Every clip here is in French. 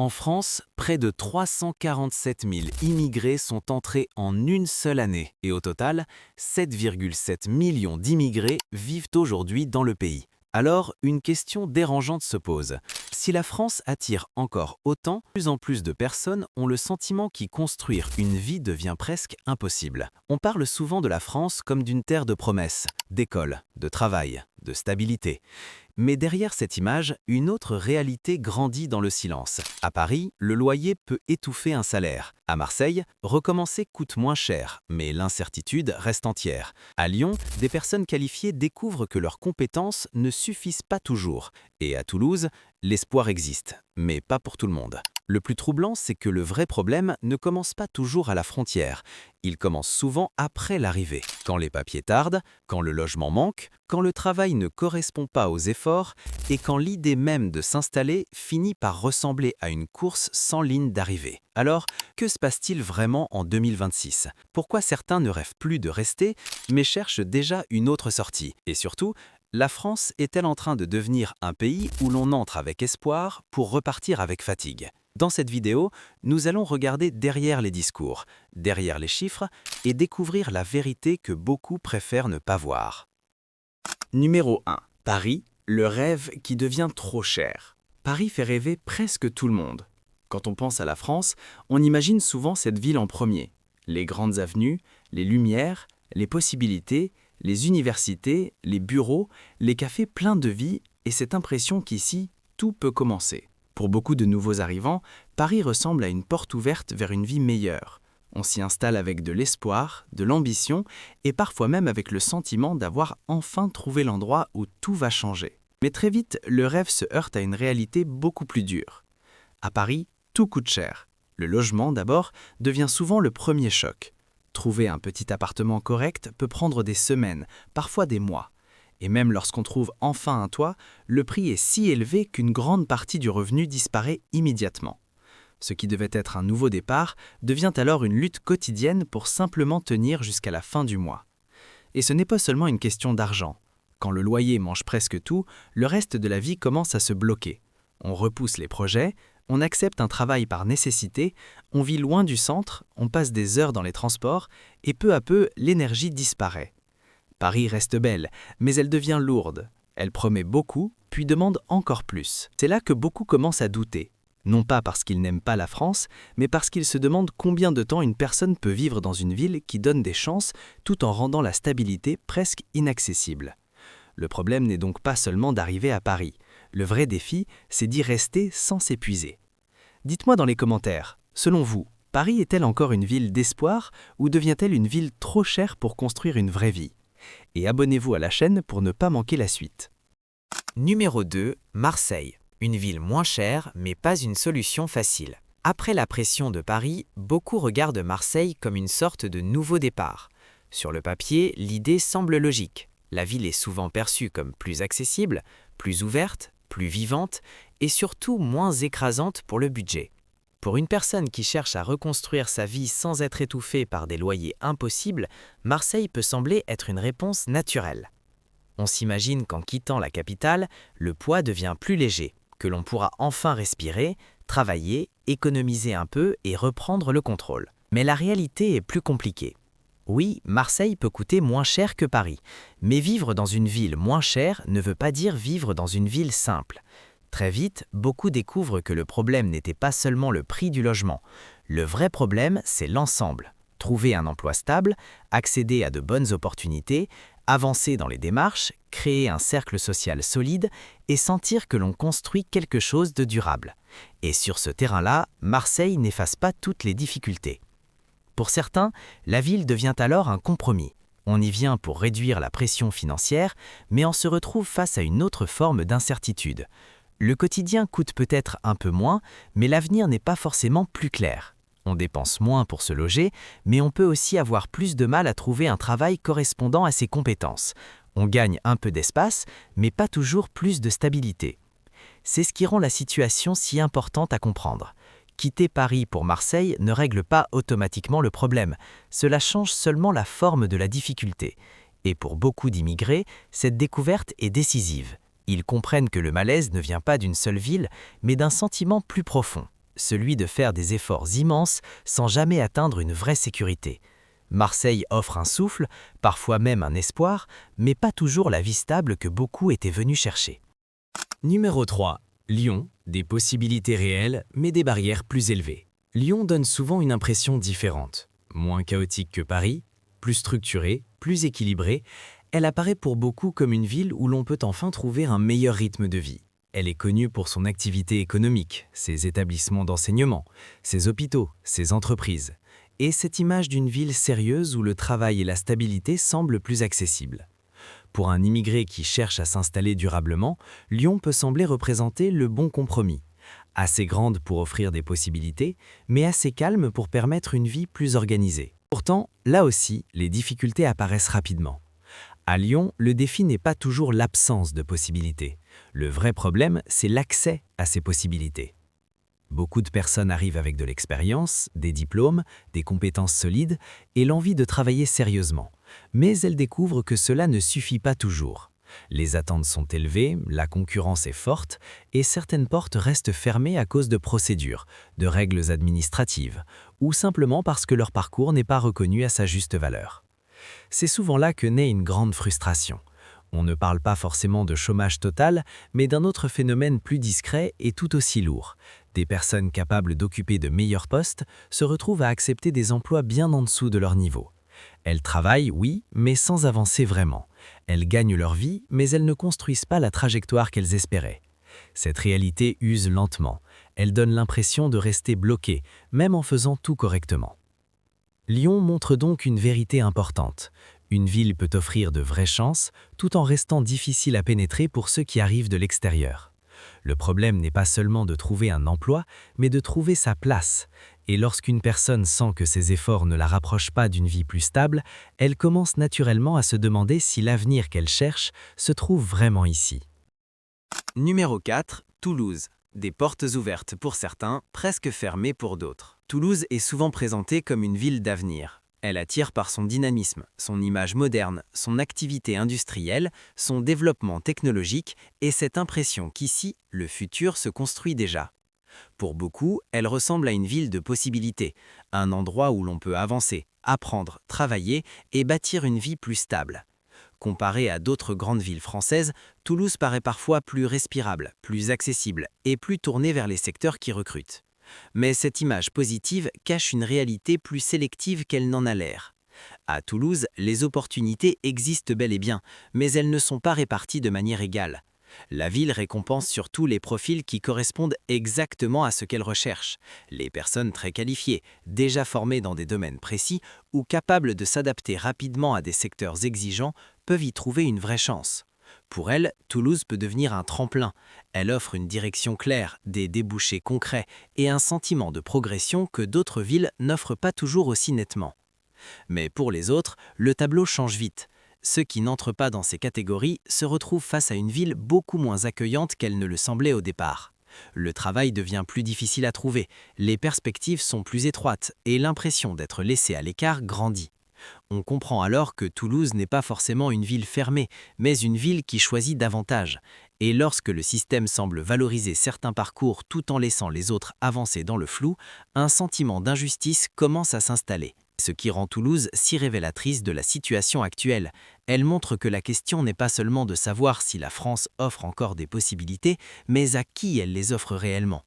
En France, près de 347 000 immigrés sont entrés en une seule année et au total, 7,7 millions d'immigrés vivent aujourd'hui dans le pays. Alors, une question dérangeante se pose. Si la France attire encore autant, de plus en plus de personnes ont le sentiment qu'y construire une vie devient presque impossible. On parle souvent de la France comme d'une terre de promesses, d'école, de travail, de stabilité. Mais derrière cette image, une autre réalité grandit dans le silence. À Paris, le loyer peut étouffer un salaire. À Marseille, recommencer coûte moins cher, mais l'incertitude reste entière. À Lyon, des personnes qualifiées découvrent que leurs compétences ne suffisent pas toujours. Et à Toulouse, l'espoir existe, mais pas pour tout le monde. Le plus troublant, c'est que le vrai problème ne commence pas toujours à la frontière. Il commence souvent après l'arrivée. Quand les papiers tardent, quand le logement manque, quand le travail ne correspond pas aux efforts et quand l'idée même de s'installer finit par ressembler à une course sans ligne d'arrivée. Alors, que se passe-t-il vraiment en 2026? Pourquoi certains ne rêvent plus de rester, mais cherchent déjà une autre sortie? Et surtout, la France est-elle en train de devenir un pays où l'on entre avec espoir pour repartir avec fatigue? Dans cette vidéo, nous allons regarder derrière les discours, derrière les chiffres et découvrir la vérité que beaucoup préfèrent ne pas voir. Numéro 1. Paris, le rêve qui devient trop cher. Paris fait rêver presque tout le monde. Quand on pense à la France, on imagine souvent cette ville en premier. Les grandes avenues, les lumières, les possibilités, les universités, les bureaux, les cafés pleins de vie et cette impression qu'ici, tout peut commencer. Pour beaucoup de nouveaux arrivants, Paris ressemble à une porte ouverte vers une vie meilleure. On s'y installe avec de l'espoir, de l'ambition et parfois même avec le sentiment d'avoir enfin trouvé l'endroit où tout va changer. Mais très vite, le rêve se heurte à une réalité beaucoup plus dure. À Paris, tout coûte cher. Le logement, d'abord, devient souvent le premier choc. Trouver un petit appartement correct peut prendre des semaines, parfois des mois. Et même lorsqu'on trouve enfin un toit, le prix est si élevé qu'une grande partie du revenu disparaît immédiatement. Ce qui devait être un nouveau départ devient alors une lutte quotidienne pour simplement tenir jusqu'à la fin du mois. Et ce n'est pas seulement une question d'argent. Quand le loyer mange presque tout, le reste de la vie commence à se bloquer. On repousse les projets, on accepte un travail par nécessité, on vit loin du centre, on passe des heures dans les transports et peu à peu, l'énergie disparaît. Paris reste belle, mais elle devient lourde. Elle promet beaucoup, puis demande encore plus. C'est là que beaucoup commencent à douter. Non pas parce qu'ils n'aiment pas la France, mais parce qu'ils se demandent combien de temps une personne peut vivre dans une ville qui donne des chances tout en rendant la stabilité presque inaccessible. Le problème n'est donc pas seulement d'arriver à Paris. Le vrai défi, c'est d'y rester sans s'épuiser. Dites-moi dans les commentaires, selon vous, Paris est-elle encore une ville d'espoir ou devient-elle une ville trop chère pour construire une vraie vie? Et abonnez-vous à la chaîne pour ne pas manquer la suite. Numéro 2. Marseille. Une ville moins chère, mais pas une solution facile. Après la pression de Paris, beaucoup regardent Marseille comme une sorte de nouveau départ. Sur le papier, l'idée semble logique. La ville est souvent perçue comme plus accessible, plus ouverte, plus vivante et surtout moins écrasante pour le budget. Pour une personne qui cherche à reconstruire sa vie sans être étouffée par des loyers impossibles, Marseille peut sembler être une réponse naturelle. On s'imagine qu'en quittant la capitale, le poids devient plus léger, que l'on pourra enfin respirer, travailler, économiser un peu et reprendre le contrôle. Mais la réalité est plus compliquée. Oui, Marseille peut coûter moins cher que Paris, mais vivre dans une ville moins chère ne veut pas dire vivre dans une ville simple. Très vite, beaucoup découvrent que le problème n'était pas seulement le prix du logement. Le vrai problème, c'est l'ensemble. Trouver un emploi stable, accéder à de bonnes opportunités, avancer dans les démarches, créer un cercle social solide et sentir que l'on construit quelque chose de durable. Et sur ce terrain-là, Marseille n'efface pas toutes les difficultés. Pour certains, la ville devient alors un compromis. On y vient pour réduire la pression financière, mais on se retrouve face à une autre forme d'incertitude. Le quotidien coûte peut-être un peu moins, mais l'avenir n'est pas forcément plus clair. On dépense moins pour se loger, mais on peut aussi avoir plus de mal à trouver un travail correspondant à ses compétences. On gagne un peu d'espace, mais pas toujours plus de stabilité. C'est ce qui rend la situation si importante à comprendre. Quitter Paris pour Marseille ne règle pas automatiquement le problème. Cela change seulement la forme de la difficulté. Et pour beaucoup d'immigrés, cette découverte est décisive. Ils comprennent que le malaise ne vient pas d'une seule ville, mais d'un sentiment plus profond. celui de faire des efforts immenses sans jamais atteindre une vraie sécurité. Marseille offre un souffle, parfois même un espoir, mais pas toujours la vie stable que beaucoup étaient venus chercher. Numéro 3. Lyon, des possibilités réelles, mais des barrières plus élevées. Lyon donne souvent une impression différente. Moins chaotique que Paris, plus structurée, plus équilibrée, elle apparaît pour beaucoup comme une ville où l'on peut enfin trouver un meilleur rythme de vie. Elle est connue pour son activité économique, ses établissements d'enseignement, ses hôpitaux, ses entreprises, et cette image d'une ville sérieuse où le travail et la stabilité semblent plus accessibles. Pour un immigré qui cherche à s'installer durablement, Lyon peut sembler représenter le bon compromis. Assez grande pour offrir des possibilités, mais assez calme pour permettre une vie plus organisée. Pourtant, là aussi, les difficultés apparaissent rapidement. À Lyon, le défi n'est pas toujours l'absence de possibilités. Le vrai problème, c'est l'accès à ces possibilités. Beaucoup de personnes arrivent avec de l'expérience, des diplômes, des compétences solides et l'envie de travailler sérieusement. Mais elles découvrent que cela ne suffit pas toujours. Les attentes sont élevées, la concurrence est forte et certaines portes restent fermées à cause de procédures, de règles administratives ou simplement parce que leur parcours n'est pas reconnu à sa juste valeur. C'est souvent là que naît une grande frustration. On ne parle pas forcément de chômage total, mais d'un autre phénomène plus discret et tout aussi lourd. Des personnes capables d'occuper de meilleurs postes se retrouvent à accepter des emplois bien en dessous de leur niveau. Elles travaillent, oui, mais sans avancer vraiment. Elles gagnent leur vie, mais elles ne construisent pas la trajectoire qu'elles espéraient. Cette réalité use lentement. Elle donne l'impression de rester bloquée, même en faisant tout correctement. Lyon montre donc une vérité importante. Une ville peut offrir de vraies chances, tout en restant difficile à pénétrer pour ceux qui arrivent de l'extérieur. Le problème n'est pas seulement de trouver un emploi, mais de trouver sa place. Et lorsqu'une personne sent que ses efforts ne la rapprochent pas d'une vie plus stable, elle commence naturellement à se demander si l'avenir qu'elle cherche se trouve vraiment ici. Numéro 4. Toulouse. Des portes ouvertes pour certains, presque fermées pour d'autres. Toulouse est souvent présentée comme une ville d'avenir. Elle attire par son dynamisme, son image moderne, son activité industrielle, son développement technologique et cette impression qu'ici, le futur se construit déjà. Pour beaucoup, elle ressemble à une ville de possibilités, un endroit où l'on peut avancer, apprendre, travailler et bâtir une vie plus stable. Comparée à d'autres grandes villes françaises, Toulouse paraît parfois plus respirable, plus accessible et plus tournée vers les secteurs qui recrutent. Mais cette image positive cache une réalité plus sélective qu'elle n'en a l'air. À Toulouse, les opportunités existent bel et bien, mais elles ne sont pas réparties de manière égale. La ville récompense surtout les profils qui correspondent exactement à ce qu'elle recherche. Les personnes très qualifiées, déjà formées dans des domaines précis ou capables de s'adapter rapidement à des secteurs exigeants, peuvent y trouver une vraie chance. Pour elle, Toulouse peut devenir un tremplin. Elle offre une direction claire, des débouchés concrets et un sentiment de progression que d'autres villes n'offrent pas toujours aussi nettement. Mais pour les autres, le tableau change vite. Ceux qui n'entrent pas dans ces catégories se retrouvent face à une ville beaucoup moins accueillante qu'elle ne le semblait au départ. Le travail devient plus difficile à trouver, les perspectives sont plus étroites et l'impression d'être laissé à l'écart grandit. On comprend alors que Toulouse n'est pas forcément une ville fermée, mais une ville qui choisit davantage. Et lorsque le système semble valoriser certains parcours tout en laissant les autres avancer dans le flou, un sentiment d'injustice commence à s'installer. Ce qui rend Toulouse si révélatrice de la situation actuelle. Elle montre que la question n'est pas seulement de savoir si la France offre encore des possibilités, mais à qui elle les offre réellement.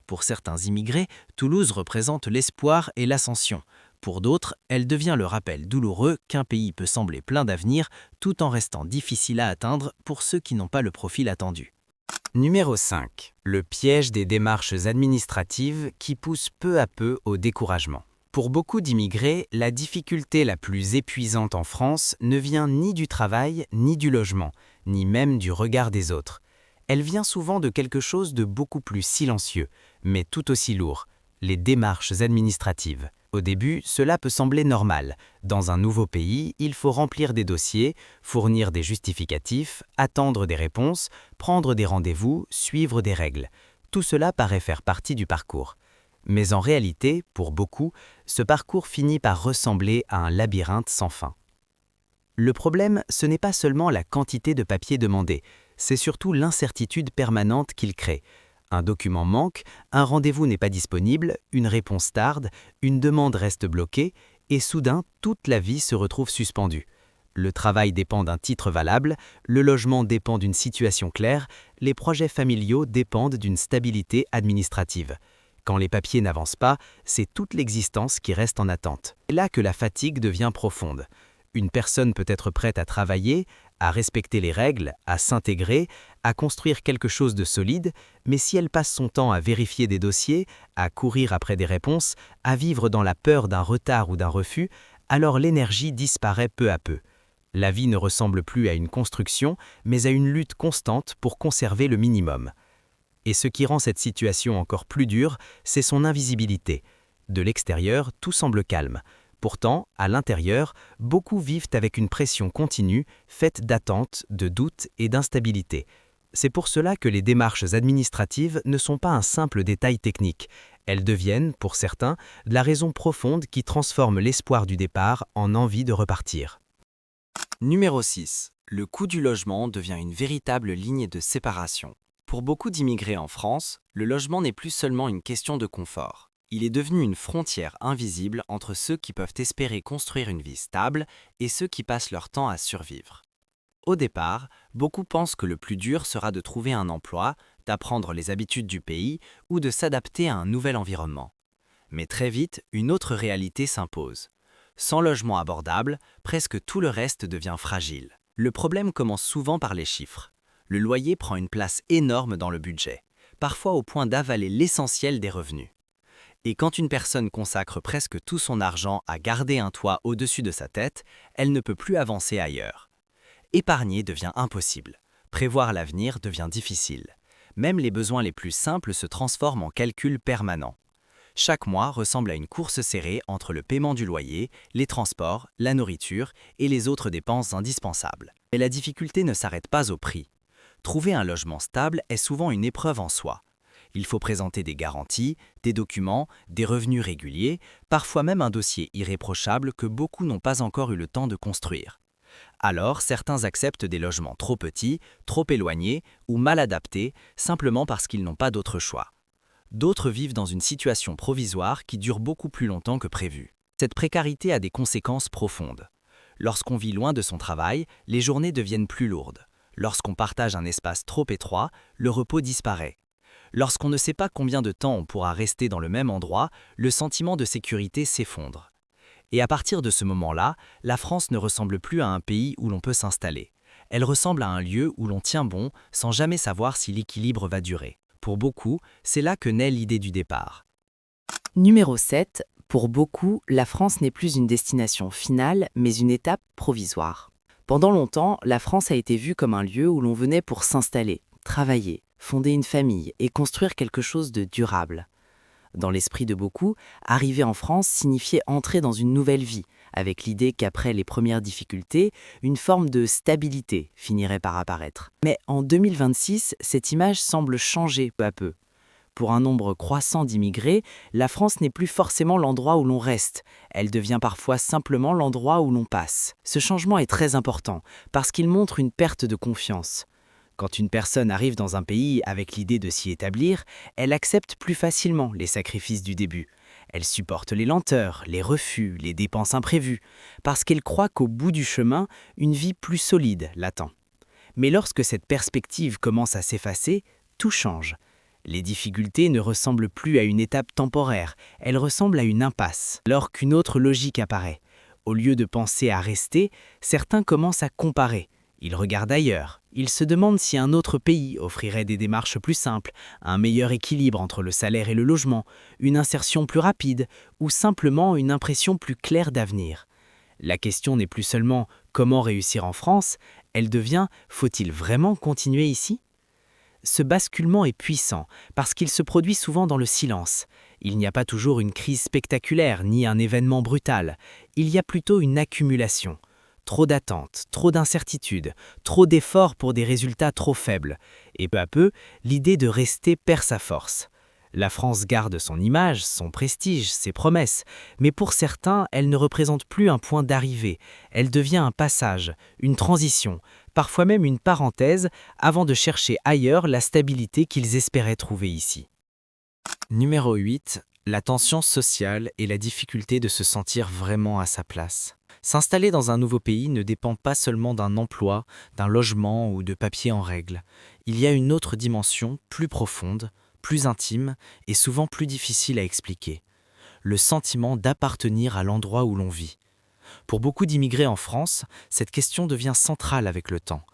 Pour certains immigrés, Toulouse représente l'espoir et l'ascension. Pour d'autres, elle devient le rappel douloureux qu'un pays peut sembler plein d'avenir tout en restant difficile à atteindre pour ceux qui n'ont pas le profil attendu. Numéro 5. Le piège des démarches administratives qui pousse peu à peu au découragement. Pour beaucoup d'immigrés, la difficulté la plus épuisante en France ne vient ni du travail, ni du logement, ni même du regard des autres. Elle vient souvent de quelque chose de beaucoup plus silencieux, mais tout aussi lourd, les démarches administratives. Au début, cela peut sembler normal. Dans un nouveau pays, il faut remplir des dossiers, fournir des justificatifs, attendre des réponses, prendre des rendez-vous, suivre des règles. Tout cela paraît faire partie du parcours. Mais en réalité, pour beaucoup, ce parcours finit par ressembler à un labyrinthe sans fin. Le problème, ce n'est pas seulement la quantité de papiers demandés, c'est surtout l'incertitude permanente qu'il crée. Un document manque, un rendez-vous n'est pas disponible, une réponse tarde, une demande reste bloquée, et soudain, toute la vie se retrouve suspendue. Le travail dépend d'un titre valable, le logement dépend d'une situation claire, les projets familiaux dépendent d'une stabilité administrative. Quand les papiers n'avancent pas, c'est toute l'existence qui reste en attente. C'est là que la fatigue devient profonde. Une personne peut être prête à travailler, à respecter les règles, à s'intégrer, à construire quelque chose de solide, mais si elle passe son temps à vérifier des dossiers, à courir après des réponses, à vivre dans la peur d'un retard ou d'un refus, alors l'énergie disparaît peu à peu. La vie ne ressemble plus à une construction, mais à une lutte constante pour conserver le minimum. Et ce qui rend cette situation encore plus dure, c'est son invisibilité. De l'extérieur, tout semble calme. Pourtant, à l'intérieur, beaucoup vivent avec une pression continue, faite d'attentes, de doutes et d'instabilité. C'est pour cela que les démarches administratives ne sont pas un simple détail technique. Elles deviennent, pour certains, la raison profonde qui transforme l'espoir du départ en envie de repartir. Numéro 6. Le coût du logement devient une véritable ligne de séparation. Pour beaucoup d'immigrés en France, le logement n'est plus seulement une question de confort. Il est devenu une frontière invisible entre ceux qui peuvent espérer construire une vie stable et ceux qui passent leur temps à survivre. Au départ, beaucoup pensent que le plus dur sera de trouver un emploi, d'apprendre les habitudes du pays ou de s'adapter à un nouvel environnement. Mais très vite, une autre réalité s'impose. Sans logement abordable, presque tout le reste devient fragile. Le problème commence souvent par les chiffres. Le loyer prend une place énorme dans le budget, parfois au point d'avaler l'essentiel des revenus. Et quand une personne consacre presque tout son argent à garder un toit au-dessus de sa tête, elle ne peut plus avancer ailleurs. Épargner devient impossible. Prévoir l'avenir devient difficile. Même les besoins les plus simples se transforment en calculs permanents. Chaque mois ressemble à une course serrée entre le paiement du loyer, les transports, la nourriture et les autres dépenses indispensables. Mais la difficulté ne s'arrête pas au prix. Trouver un logement stable est souvent une épreuve en soi. Il faut présenter des garanties, des documents, des revenus réguliers, parfois même un dossier irréprochable que beaucoup n'ont pas encore eu le temps de construire. Alors, certains acceptent des logements trop petits, trop éloignés ou mal adaptés, simplement parce qu'ils n'ont pas d'autre choix. D'autres vivent dans une situation provisoire qui dure beaucoup plus longtemps que prévu. Cette précarité a des conséquences profondes. Lorsqu'on vit loin de son travail, les journées deviennent plus lourdes. Lorsqu'on partage un espace trop étroit, le repos disparaît. Lorsqu'on ne sait pas combien de temps on pourra rester dans le même endroit, le sentiment de sécurité s'effondre. Et à partir de ce moment-là, la France ne ressemble plus à un pays où l'on peut s'installer. Elle ressemble à un lieu où l'on tient bon sans jamais savoir si l'équilibre va durer. Pour beaucoup, c'est là que naît l'idée du départ. Numéro 7. Pour beaucoup, la France n'est plus une destination finale, mais une étape provisoire. Pendant longtemps, la France a été vue comme un lieu où l'on venait pour s'installer, travailler, fonder une famille et construire quelque chose de durable. Dans l'esprit de beaucoup, arriver en France signifiait entrer dans une nouvelle vie, avec l'idée qu'après les premières difficultés, une forme de stabilité finirait par apparaître. Mais en 2026, cette image semble changer peu à peu. Pour un nombre croissant d'immigrés, la France n'est plus forcément l'endroit où l'on reste, elle devient parfois simplement l'endroit où l'on passe. Ce changement est très important, parce qu'il montre une perte de confiance. Quand une personne arrive dans un pays avec l'idée de s'y établir, elle accepte plus facilement les sacrifices du début. Elle supporte les lenteurs, les refus, les dépenses imprévues, parce qu'elle croit qu'au bout du chemin, une vie plus solide l'attend. Mais lorsque cette perspective commence à s'effacer, tout change. Les difficultés ne ressemblent plus à une étape temporaire, elles ressemblent à une impasse, alors qu'une autre logique apparaît. Au lieu de penser à rester, certains commencent à comparer. Ils regardent ailleurs. Ils se demandent si un autre pays offrirait des démarches plus simples, un meilleur équilibre entre le salaire et le logement, une insertion plus rapide ou simplement une impression plus claire d'avenir. La question n'est plus seulement comment réussir en France, elle devient faut-il vraiment continuer ici ? Ce basculement est puissant parce qu'il se produit souvent dans le silence. Il n'y a pas toujours une crise spectaculaire ni un événement brutal. Il y a plutôt une accumulation. Trop d'attentes, trop d'incertitudes, trop d'efforts pour des résultats trop faibles. Et peu à peu, l'idée de rester perd sa force. La France garde son image, son prestige, ses promesses, mais pour certains, elle ne représente plus un point d'arrivée. Elle devient un passage, une transition, parfois même une parenthèse, avant de chercher ailleurs la stabilité qu'ils espéraient trouver ici. Numéro 8. La tension sociale et la difficulté de se sentir vraiment à sa place. S'installer dans un nouveau pays ne dépend pas seulement d'un emploi, d'un logement ou de papiers en règle. Il y a une autre dimension, plus profonde, plus intime et souvent plus difficile à expliquer. Le sentiment d'appartenir à l'endroit où l'on vit. Pour beaucoup d'immigrés en France, cette question devient centrale avec le temps.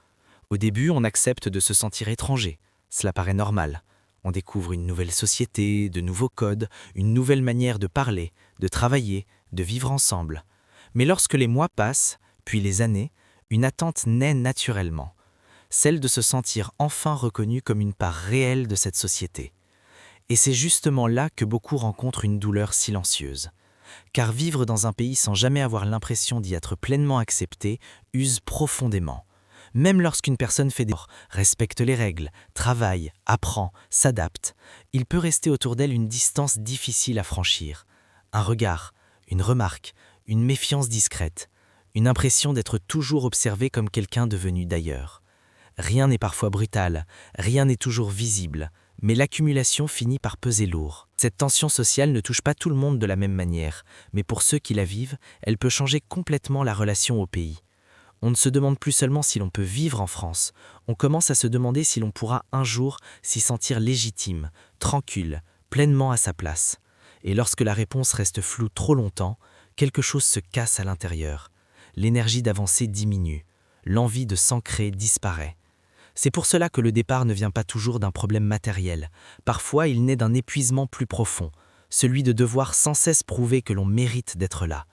Au début, on accepte de se sentir étranger. Cela paraît normal. On découvre une nouvelle société, de nouveaux codes, une nouvelle manière de parler, de travailler, de vivre ensemble. Mais lorsque les mois passent, puis les années, une attente naît naturellement. Celle de se sentir enfin reconnu comme une part réelle de cette société. Et c'est justement là que beaucoup rencontrent une douleur silencieuse. Car vivre dans un pays sans jamais avoir l'impression d'y être pleinement accepté use profondément. Même lorsqu'une personne fait des efforts, respecte les règles, travaille, apprend, s'adapte, il peut rester autour d'elle une distance difficile à franchir. Un regard, une remarque, une méfiance discrète, une impression d'être toujours observé comme quelqu'un devenu d'ailleurs. Rien n'est parfois brutal, rien n'est toujours visible, mais l'accumulation finit par peser lourd. Cette tension sociale ne touche pas tout le monde de la même manière, mais pour ceux qui la vivent, elle peut changer complètement la relation au pays. On ne se demande plus seulement si l'on peut vivre en France, on commence à se demander si l'on pourra un jour s'y sentir légitime, tranquille, pleinement à sa place. Et lorsque la réponse reste floue trop longtemps, quelque chose se casse à l'intérieur. L'énergie d'avancer diminue, l'envie de s'ancrer disparaît. C'est pour cela que le départ ne vient pas toujours d'un problème matériel. Parfois, il naît d'un épuisement plus profond, celui de devoir sans cesse prouver que l'on mérite d'être là.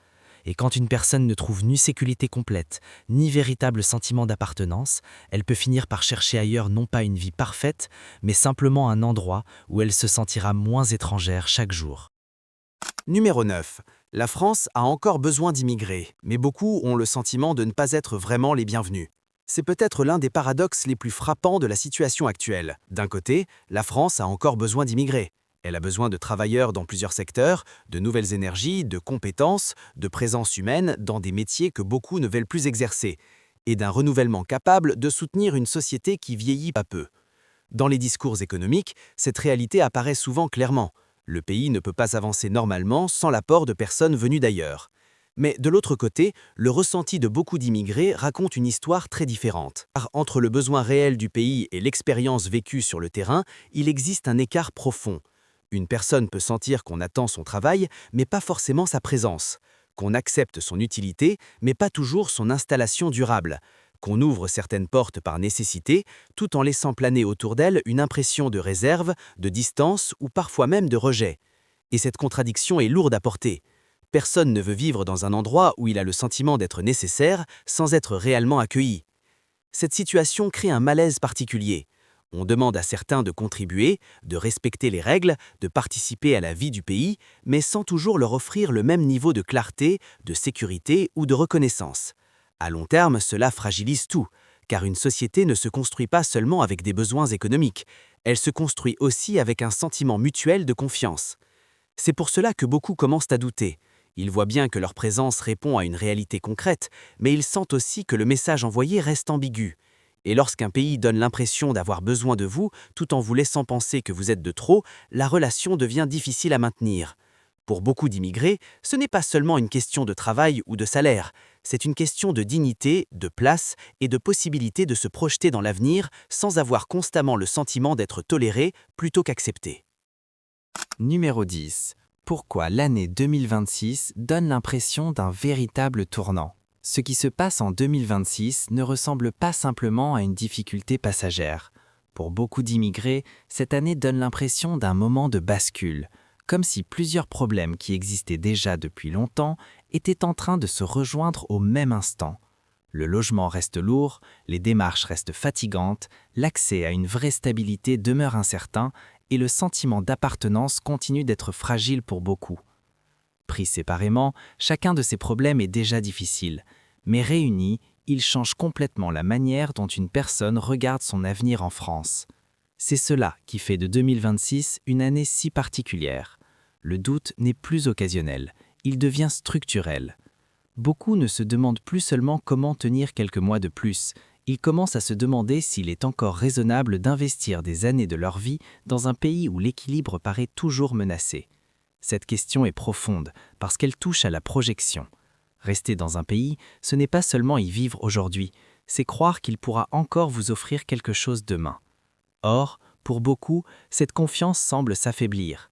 Et quand une personne ne trouve ni sécurité complète, ni véritable sentiment d'appartenance, elle peut finir par chercher ailleurs non pas une vie parfaite, mais simplement un endroit où elle se sentira moins étrangère chaque jour. Numéro 9. La France a encore besoin d'immigrés, mais beaucoup ont le sentiment de ne pas être vraiment les bienvenus. C'est peut-être l'un des paradoxes les plus frappants de la situation actuelle. D'un côté, la France a encore besoin d'immigrés. Elle a besoin de travailleurs dans plusieurs secteurs, de nouvelles énergies, de compétences, de présence humaine dans des métiers que beaucoup ne veulent plus exercer, et d'un renouvellement capable de soutenir une société qui vieillit à peu. Dans les discours économiques, cette réalité apparaît souvent clairement. Le pays ne peut pas avancer normalement sans l'apport de personnes venues d'ailleurs. Mais de l'autre côté, le ressenti de beaucoup d'immigrés raconte une histoire très différente. Car entre le besoin réel du pays et l'expérience vécue sur le terrain, il existe un écart profond. Une personne peut sentir qu'on attend son travail, mais pas forcément sa présence, qu'on accepte son utilité, mais pas toujours son installation durable, qu'on ouvre certaines portes par nécessité, tout en laissant planer autour d'elle une impression de réserve, de distance ou parfois même de rejet. Et cette contradiction est lourde à porter. Personne ne veut vivre dans un endroit où il a le sentiment d'être nécessaire sans être réellement accueilli. Cette situation crée un malaise particulier. On demande à certains de contribuer, de respecter les règles, de participer à la vie du pays, mais sans toujours leur offrir le même niveau de clarté, de sécurité ou de reconnaissance. À long terme, cela fragilise tout, car une société ne se construit pas seulement avec des besoins économiques, elle se construit aussi avec un sentiment mutuel de confiance. C'est pour cela que beaucoup commencent à douter. Ils voient bien que leur présence répond à une réalité concrète, mais ils sentent aussi que le message envoyé reste ambigu. Et lorsqu'un pays donne l'impression d'avoir besoin de vous, tout en vous laissant penser que vous êtes de trop, la relation devient difficile à maintenir. Pour beaucoup d'immigrés, ce n'est pas seulement une question de travail ou de salaire, c'est une question de dignité, de place et de possibilité de se projeter dans l'avenir sans avoir constamment le sentiment d'être toléré plutôt qu'accepté. Numéro 10. Pourquoi l'année 2026 donne l'impression d'un véritable tournant ? Ce qui se passe en 2026 ne ressemble pas simplement à une difficulté passagère. Pour beaucoup d'immigrés, cette année donne l'impression d'un moment de bascule, comme si plusieurs problèmes qui existaient déjà depuis longtemps étaient en train de se rejoindre au même instant. Le logement reste lourd, les démarches restent fatigantes, l'accès à une vraie stabilité demeure incertain et le sentiment d'appartenance continue d'être fragile pour beaucoup. Pris séparément, chacun de ces problèmes est déjà difficile, mais réunis, ils changent complètement la manière dont une personne regarde son avenir en France. C'est cela qui fait de 2026 une année si particulière. Le doute n'est plus occasionnel, il devient structurel. Beaucoup ne se demandent plus seulement comment tenir quelques mois de plus, Ils commencent à se demander s'il est encore raisonnable d'investir des années de leur vie dans un pays où l'équilibre paraît toujours menacé. Cette question est profonde parce qu'elle touche à la projection. Rester dans un pays, ce n'est pas seulement y vivre aujourd'hui, c'est croire qu'il pourra encore vous offrir quelque chose demain. Or, pour beaucoup, cette confiance semble s'affaiblir.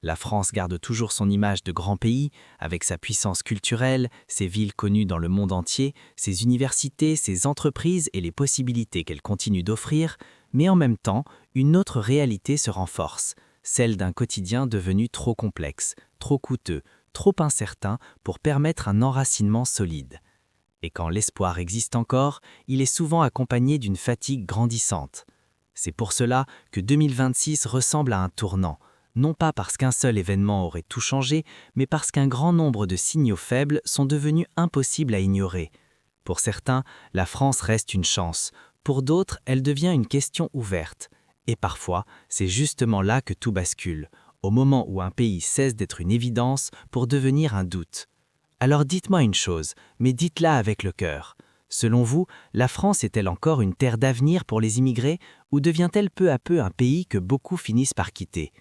La France garde toujours son image de grand pays, avec sa puissance culturelle, ses villes connues dans le monde entier, ses universités, ses entreprises et les possibilités qu'elle continue d'offrir, mais en même temps, une autre réalité se renforce, celle d'un quotidien devenu trop complexe, trop coûteux, trop incertain pour permettre un enracinement solide. Et quand l'espoir existe encore, il est souvent accompagné d'une fatigue grandissante. C'est pour cela que 2026 ressemble à un tournant, non pas parce qu'un seul événement aurait tout changé, mais parce qu'un grand nombre de signaux faibles sont devenus impossibles à ignorer. Pour certains, la France reste une chance, pour d'autres, elle devient une question ouverte. Et parfois, c'est justement là que tout bascule, au moment où un pays cesse d'être une évidence pour devenir un doute. Alors dites-moi une chose, mais dites-la avec le cœur. Selon vous, la France est-elle encore une terre d'avenir pour les immigrés ou devient-elle peu à peu un pays que beaucoup finissent par quitter ?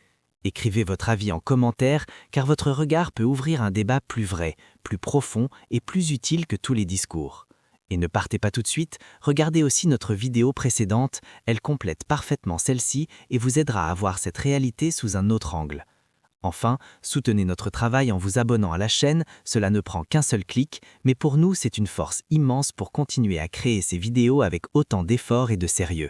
Écrivez votre avis en commentaire car votre regard peut ouvrir un débat plus vrai, plus profond et plus utile que tous les discours. Et ne partez pas tout de suite, regardez aussi notre vidéo précédente, elle complète parfaitement celle-ci et vous aidera à voir cette réalité sous un autre angle. Enfin, soutenez notre travail en vous abonnant à la chaîne, cela ne prend qu'un seul clic, mais pour nous c'est une force immense pour continuer à créer ces vidéos avec autant d'efforts et de sérieux.